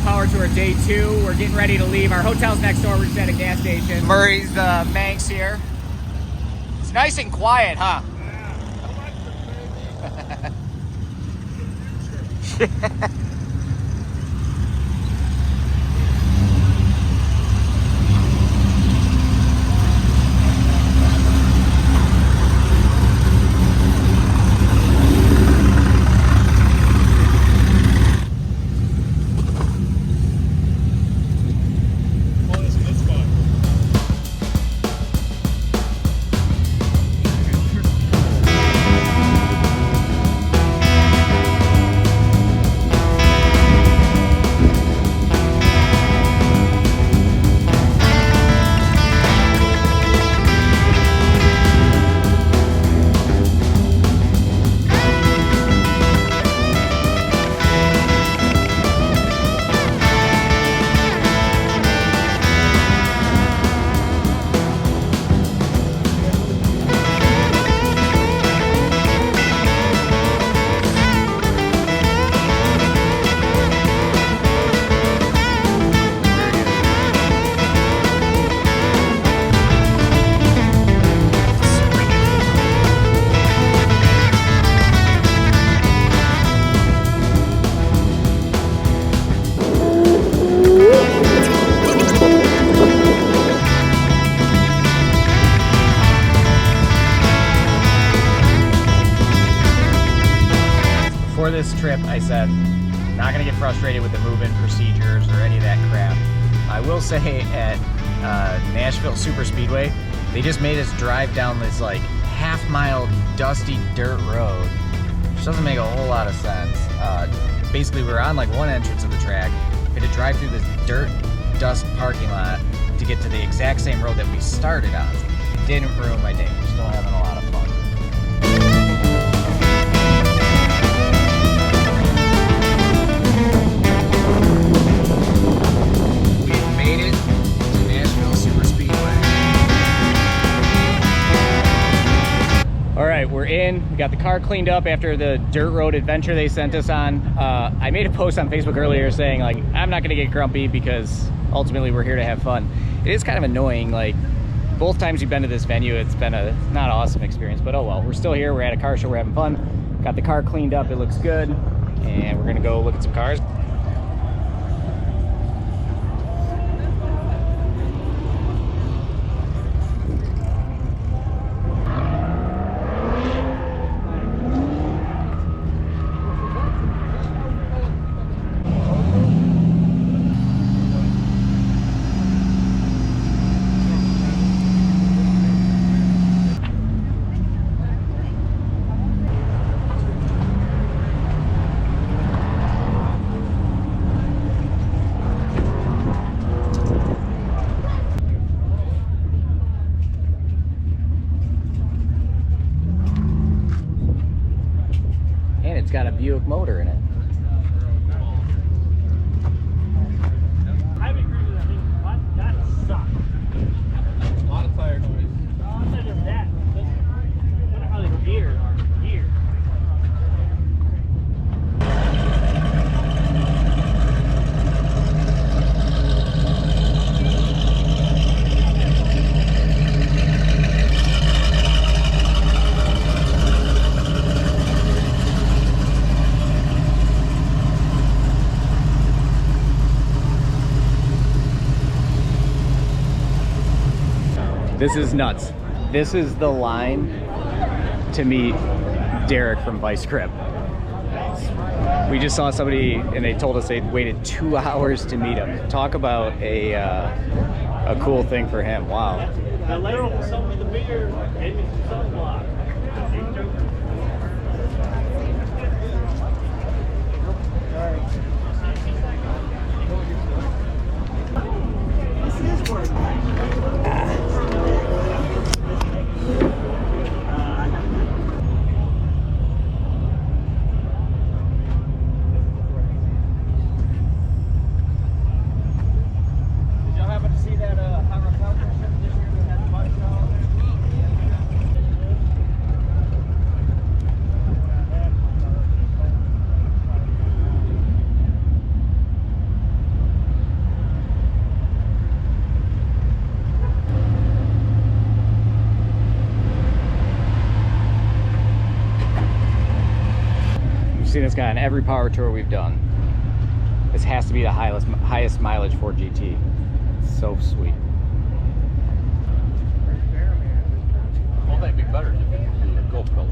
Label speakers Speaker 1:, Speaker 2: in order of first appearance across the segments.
Speaker 1: Power Tour Day 2. We're getting ready to leave. Our hotel's next door. We're just at a gas station. Murray's the Manx here. It's nice and quiet, huh? Yeah. Before this trip, I said, not gonna get frustrated with the move-in procedures or any of that crap. I will say at Nashville Superspeedway, they just made us drive down this like half-mile dusty dirt road, which doesn't make a whole lot of sense. Basically, we were on like one entrance of the track. We had to drive through this dirt dust parking lot to get to the exact same road that we started on. It didn't ruin my day. We're still having a lot of fun. We're in, we got the car cleaned up after the dirt road adventure they sent us on. I made a post on Facebook earlier saying like, I'm not gonna get grumpy because ultimately we're here to have fun. It is kind of annoying, like both times we've been to this venue, it's been a not awesome experience, but oh well, we're still here, we're at a car show, we're having fun. Got the car cleaned up, it looks good, and we're gonna go look at some cars. Got a Buick motor in it.
Speaker 2: I agree with that thing. That sucks. A lot of tire noise. Outside of that, I wonder how the gears are here.
Speaker 1: This is nuts. This is the line to meet Derek from Vice Grip. We just saw somebody and they told us they waited 2 hours to meet him. Talk about a cool thing for him. Wow.
Speaker 2: The lateral for some of the bigger sunblock. This is working.
Speaker 1: this guy on every power tour we've done. This has to be the highest mileage Ford GT. It's so sweet.
Speaker 3: Won't that be better if you do a GoPro?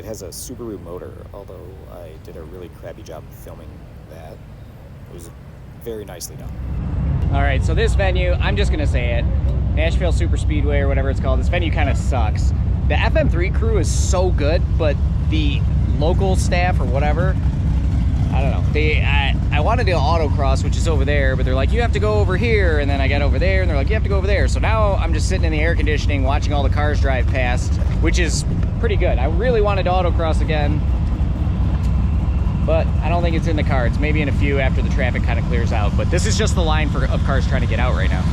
Speaker 1: Has a Subaru motor, although I did a really crappy job of filming that. It was very nicely done. All right, so this venue, I'm just gonna say it, Nashville Superspeedway or whatever it's called, this venue kind of sucks. The FM3 crew is so good, but the local staff or whatever, I don't know. I want to do autocross, which is over there, but they're like, you have to go over here, and then I got over there, and they're like, you have to go over there. So now I'm just sitting in the air conditioning, watching all the cars drive past, which is pretty good. I really wanted to autocross again, but I don't think it's in the cards. Maybe in a few after the traffic kind of clears out. But this is just the line of cars trying to get out right now.